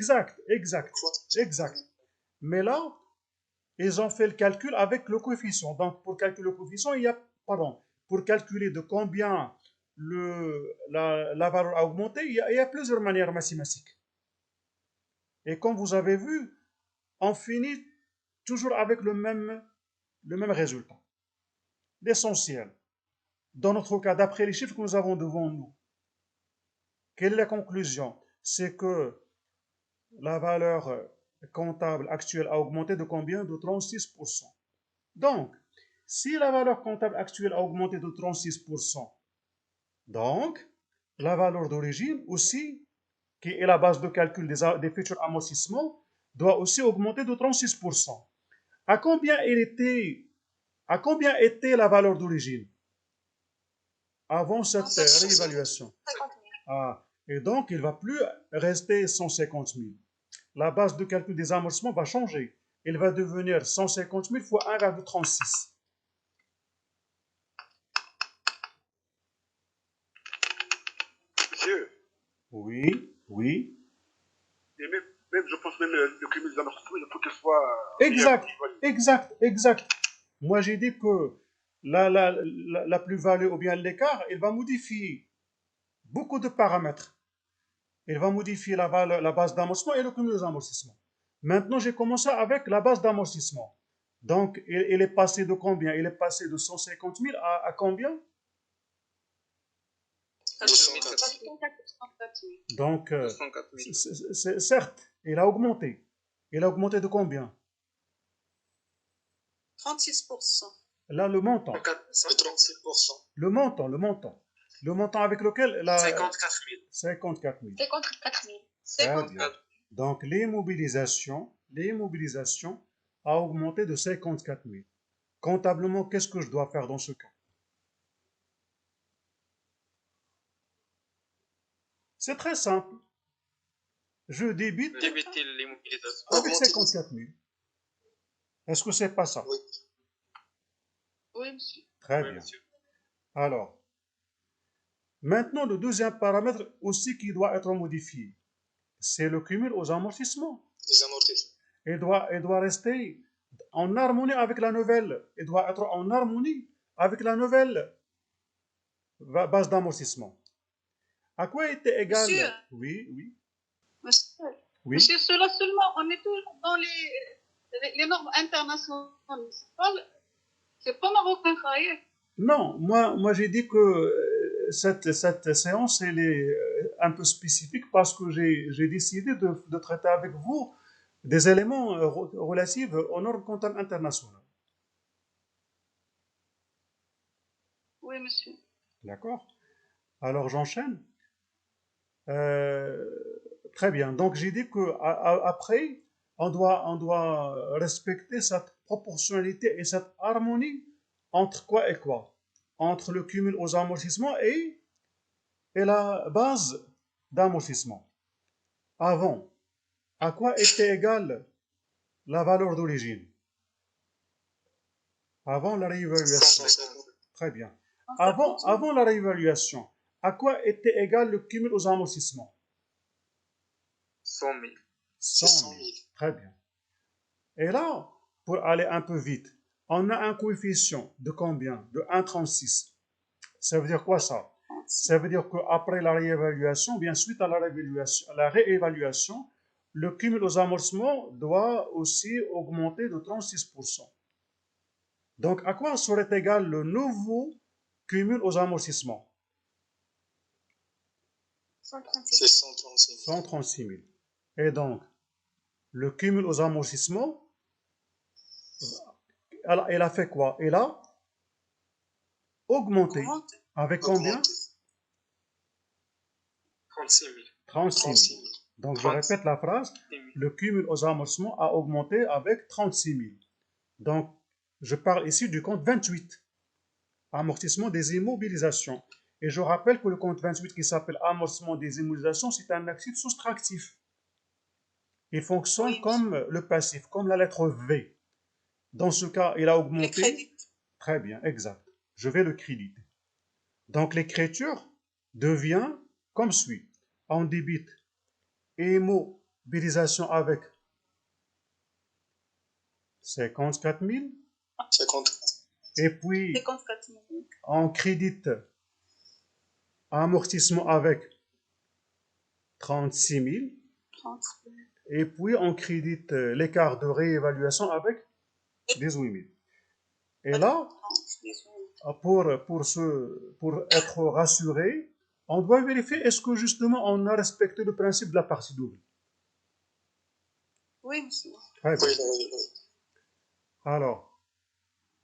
exact, exact, exact. Mais là, ils ont fait le calcul avec le coefficient. Donc, pour calculer le coefficient, pardon, pour calculer de combien la valeur a augmenté, il y a plusieurs manières mathématiques. Et comme vous avez vu, on finit toujours avec le même résultat. L'essentiel, dans notre cas, d'après les chiffres que nous avons devant nous, quelle est la conclusion? C'est que la valeur comptable actuelle a augmenté de combien? De 36%. Donc, si la valeur comptable actuelle a augmenté de 36%, donc la valeur d'origine aussi, qui est la base de calcul des futurs amortissements, doit aussi augmenter de 36%. À combien était la valeur d'origine avant cette réévaluation? Ah, et donc, il ne va plus rester 150 000. La base de calcul des amortissements va changer. Il va devenir 150 000 fois 1,36. Monsieur, Oui, oui. et même, je pense même le cumul des amortissements, il faut qu'il soit Exact, exact, exact. Moi, j'ai dit que la plus-value ou bien l'écart, il va modifier beaucoup de paramètres. Il va modifier la base d'amortissement et le cumul des amortissements. Maintenant, j'ai commencé avec la base d'amortissement. Donc, il est passé de combien? Il est passé de 150 000 à combien? 204 000. Donc, 204 000. certes, il a augmenté. Il a augmenté de combien? 36%. Là, le montant. De 36%. Le montant, le montant. Le montant avec lequel 54 000. 54 000. 54 000. Très bien. Donc, l'immobilisation a augmenté de 54 000. Comptablement, qu'est-ce que je dois faire dans ce cas? C'est très simple. Je débite Débiter l'immobilisation. avec 54 000. Est-ce que c'est pas ça? Oui. Oui, monsieur. Très Oui, bien. monsieur. Alors, maintenant, le deuxième paramètre aussi qui doit être modifié, c'est le cumul aux amortissements. Les amortissements. Il doit rester en harmonie avec la nouvelle. Il doit être en harmonie avec la nouvelle base d'amortissement. À quoi était égal? Monsieur. Oui, oui, Monsieur, oui. monsieur, cela seulement, on est toujours dans les normes internationales. C'est pas marocain, Khaïr. Non, moi j'ai dit que cette séance elle est un peu spécifique parce que j'ai décidé de traiter avec vous des éléments relatifs aux normes comptables internationales. Oui, monsieur. D'accord? Alors j'enchaîne. Très bien. Donc j'ai dit que après, on doit respecter cette proportionnalité et cette harmonie entre quoi et quoi? Entre le cumul aux amortissements et la base d'amortissement. Avant, à quoi était égale la valeur d'origine? Avant la réévaluation. Très bien. Avant la réévaluation, à quoi était égal le cumul aux amortissements? 100 000. 100 000. Très bien. Et là, pour aller un peu vite, on a un coefficient de combien? De 1,36. Ça veut dire quoi ça? Ça veut dire qu'après la réévaluation, bien suite à la réévaluation, le cumul aux amortissements doit aussi augmenter de 36%. Donc, à quoi serait égal le nouveau cumul aux amortissements? 136 000. Et donc, le cumul aux amortissements, elle a fait quoi? Elle a augmenté. Avec combien? 36 000. 36 000. Donc, je répète la phrase. Le cumul aux amortissements a augmenté avec 36 000. Donc, je parle ici du compte 28, amortissement des immobilisations. Et je rappelle que le compte 28 qui s'appelle amortissement des immobilisations, c'est un actif soustractif. Il fonctionne comme le passif, comme la lettre V. Dans ce cas, il a augmenté. Très bien, exact. Je vais le créditer. Donc, l'écriture devient comme suit. On débite l'immobilisation avec 54 000. 50. Et puis, 54 000. on crédite amortissement avec 36 000. 30 000. Et puis, on crédite l'écart de réévaluation avec 18 000. Et là, pour être rassuré, on doit vérifier est-ce que justement on a respecté le principe de la partie double. Oui, monsieur. Très bien. Oui. Alors,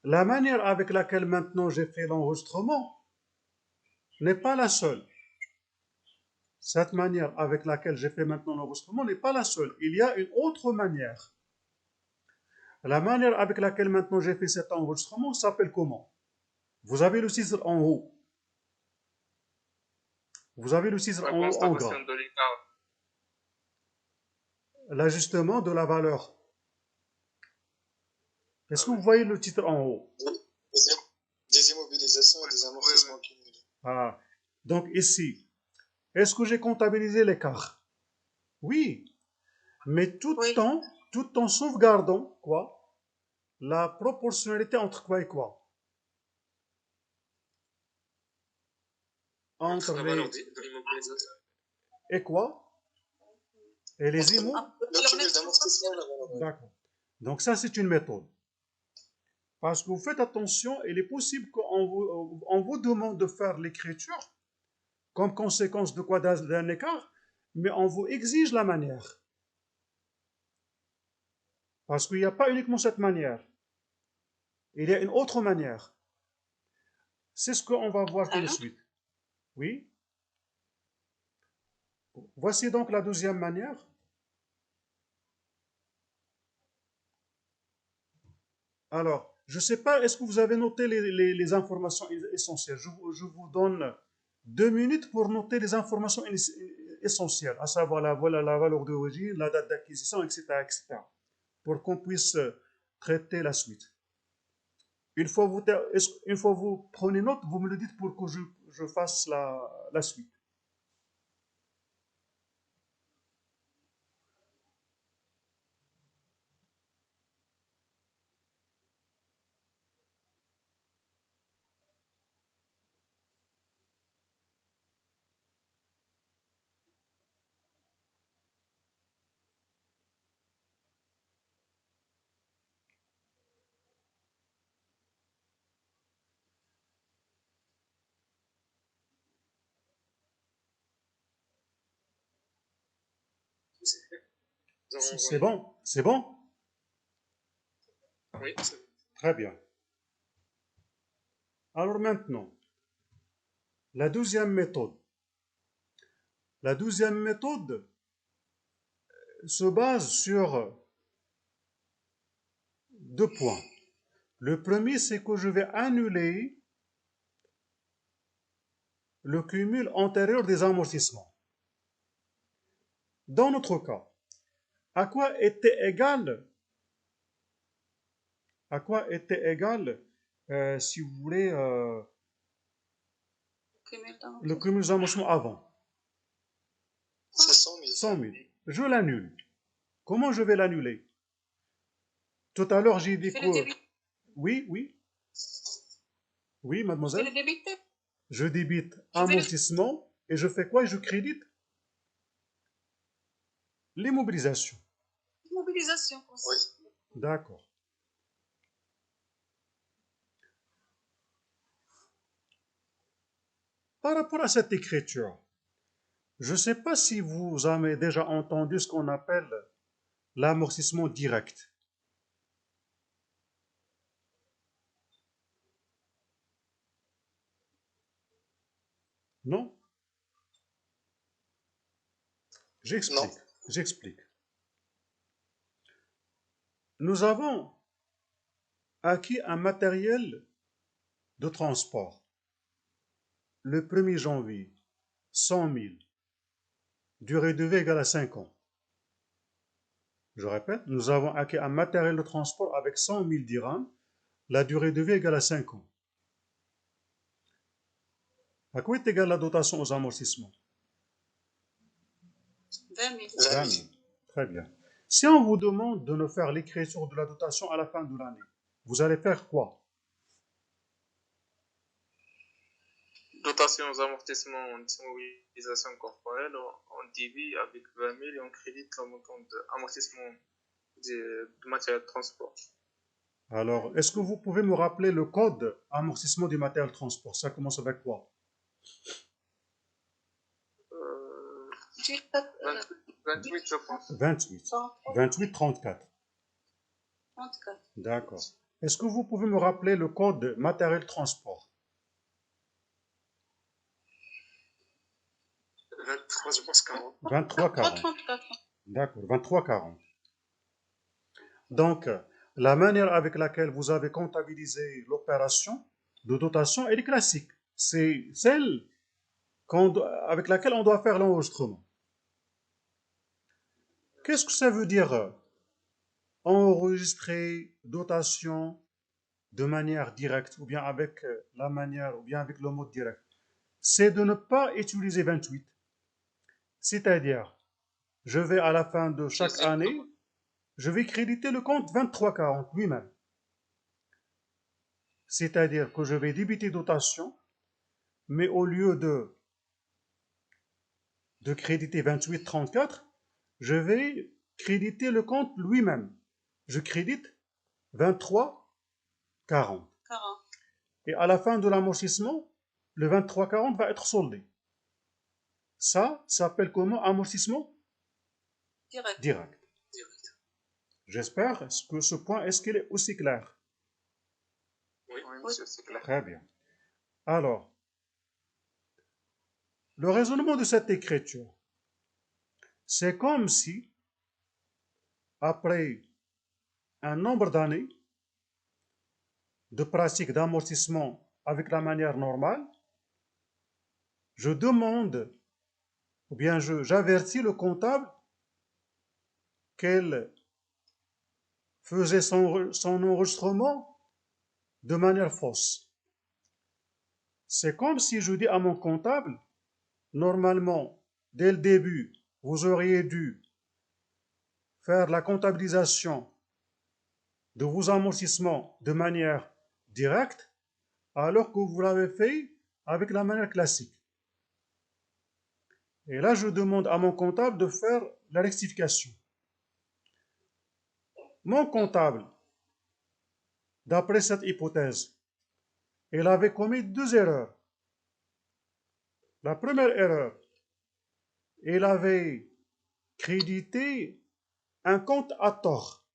la manière avec laquelle maintenant j'ai fait l'enregistrement n'est pas la seule. Cette manière avec laquelle j'ai fait maintenant l'enregistrement n'est pas la seule. Il y a une autre manière. La manière avec laquelle maintenant j'ai fait cet enregistrement s'appelle comment? Vous avez le titre en haut. Vous avez le titre en haut en gras. Constatation de l'écart. L'ajustement de la valeur. Est-ce que vous voyez le titre en haut? Des immobilisations et des amortissements cumulés. Ah. Donc ici, est-ce que j'ai comptabilisé l'écart? Oui, mais tout Oui. en sauvegardant quoi? La proportionnalité entre quoi et quoi? Entre La les valeur de l'immobilisation. et quoi? Et les immo? Le cumul d'amortissement et la valeur. D'accord. Donc ça, c'est une méthode. Parce que vous faites attention, il est possible qu'on vous demande de faire l'écriture comme conséquence de quoi d'un écart, mais on vous exige la manière. Parce qu'il n'y a pas uniquement cette manière. Il y a une autre manière. C'est ce qu'on va voir tout de suite. Oui. Voici donc la deuxième manière. Alors, je ne sais pas, est-ce que vous avez noté les informations essentielles? Je vous donne 2 minutes pour noter les informations essentielles, à savoir la valeur d'origine, la date d'acquisition, etc., etc., pour qu'on puisse traiter la suite. Une fois vous prenez note, vous me le dites pour que je fasse la suite. C'est bon? C'est bon? Oui, c'est bon. Très bien. Alors maintenant, la deuxième méthode. La deuxième méthode se base sur 2 points. Le premier, c'est que je vais annuler le cumul antérieur des amortissements. Dans notre cas, à quoi était égal, si vous voulez, le cumul des amortissements avant? C'est 100 000. 100 000. Je l'annule. Comment je vais l'annuler? Tout à l'heure, j'ai dit que... Oui, oui. Oui, mademoiselle. Je débite amortissement et je fais quoi? Je crédite l'immobilisation. Immobilisation. Oui. D'accord. Par rapport à cette écriture, je ne sais pas si vous avez déjà entendu ce qu'on appelle l'amortissement direct. Non? J'explique. Nous avons acquis un matériel de transport. Le 1er janvier, 100 000. Durée de vie égale à 5 ans. Je répète, nous avons acquis un matériel de transport avec 100 000 dirhams. La durée de vie égale à 5 ans. À quoi est égale la dotation aux amortissements? 20 000. 20 000. Très bien. Si on vous demande de nous faire l'écriture de la dotation à la fin de l'année, vous allez faire quoi? Dotation aux amortissements d'immobilisation corporelle, on divise avec 20 000 et on crédite le montant d'amortissement de matériel de transport. Alors, est-ce que vous pouvez me rappeler le code amortissement du matériel de transport? Ça commence avec quoi? Euh, J'ai pas 28, je pense. 28. 28 34. 34. D'accord. Est-ce que vous pouvez me rappeler le code matériel de transport? 23, je pense 40. 23 40. 34. D'accord, 23 40. Donc, la manière avec laquelle vous avez comptabilisé l'opération de dotation, elle est classique. C'est celle avec laquelle on doit faire l'enregistrement. Qu'est-ce que ça veut dire enregistrer dotation de manière directe, ou bien avec la manière, ou bien avec le mode direct? C'est de ne pas utiliser 28. C'est-à-dire, je vais à la fin de chaque année, je vais créditer le compte 2340 lui-même. C'est-à-dire que je vais débiter dotation, mais au lieu de créditer 28,34, je vais créditer le compte lui-même. Je crédite 23,40. 40. Et à la fin de l'amortissement, le 23,40 va être soldé. Ça s'appelle comment? Amortissement Direct. direct. J'espère que ce point, est-ce qu'il est aussi clair? Oui, monsieur, c'est clair. Très bien. Alors, le raisonnement de cette écriture, c'est comme si, après un nombre d'années de pratique d'amortissement avec la manière normale, je demande, ou bien j'avertis le comptable qu'elle faisait son enregistrement de manière fausse. C'est comme si je dis à mon comptable, normalement, dès le début, vous auriez dû faire la comptabilisation de vos amortissements de manière directe, alors que vous l'avez fait avec la manière classique. Et là, je demande à mon comptable de faire la rectification. Mon comptable, d'après cette hypothèse, il avait commis deux erreurs. La première erreur, il avait crédité un compte à tort.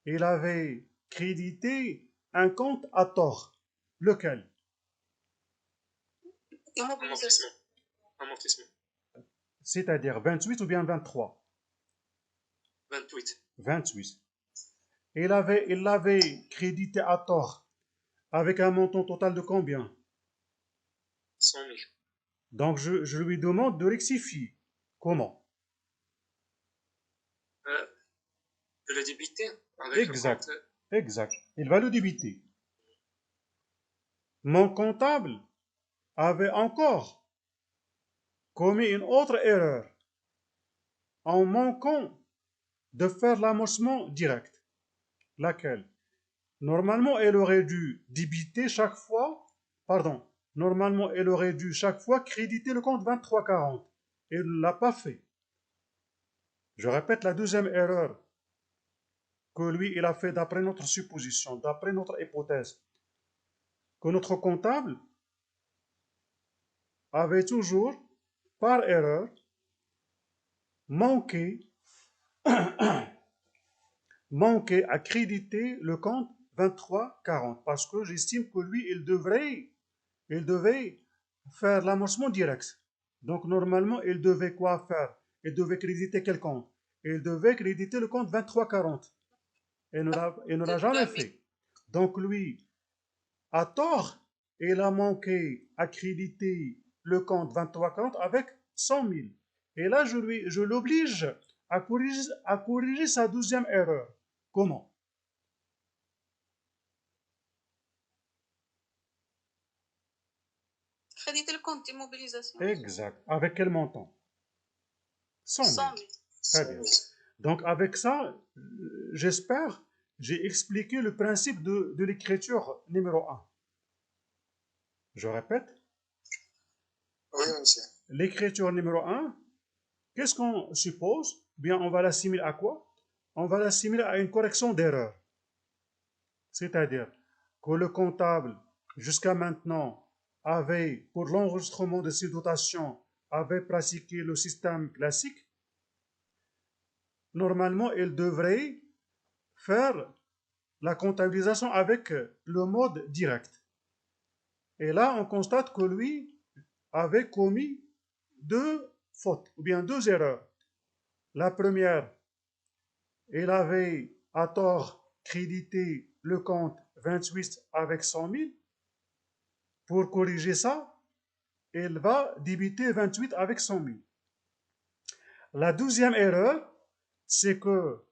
Il avait crédité un compte à tort. Lequel? Immobilisation. Amortissement. C'est-à-dire 28 ou bien 23? 28. 28. Il l'avait crédité à tort avec un montant total de combien? 100 000. Donc je lui demande de rectifier. Comment? De le débiter avec Exact. le compte. Exact. Il va le débiter. Mon comptable avait encore commis une autre erreur en manquant de faire l'amortissement direct. Laquelle? Normalement, elle aurait dû débiter chaque fois, pardon, normalement, elle aurait dû chaque fois créditer le compte 2340. Elle ne l'a pas fait. Je répète la deuxième erreur que lui, il a fait d'après notre supposition, d'après notre hypothèse, que notre comptable avait toujours, par erreur, manqué, manqué à créditer le compte 2340 parce que j'estime que lui, il devait faire l'amortissement direct. Donc normalement, il devait quoi faire? Il devait créditer quel compte? Il devait créditer le compte 2340. Il ne l'a jamais fait. Donc lui, à tort, il a manqué à créditer le compte 2340 avec 100 000. Et là, je l'oblige à corriger sa deuxième erreur. Comment? Créditer le compte d'immobilisation. Exact. Avec quel montant? 100 000. 100 000. Très bien. Donc avec ça, j'espère, j'ai expliqué le principe de l'écriture numéro un. Je répète, Oui, monsieur. l'écriture numéro un, qu'est-ce qu'on suppose? Bien, on va l'assimiler à quoi? On va l'assimiler à une correction d'erreur. C'est-à-dire que le comptable, jusqu'à maintenant, avait, pour l'enregistrement de ses dotations, avait pratiqué le système classique. Normalement, il devrait faire la comptabilisation avec le mode direct. Et là, on constate que lui avait commis deux fautes, ou bien deux erreurs. La première, il avait à tort crédité le compte 28 avec 100 000. Pour corriger ça, il va débiter 28 avec 100 000. La deuxième erreur, c'est que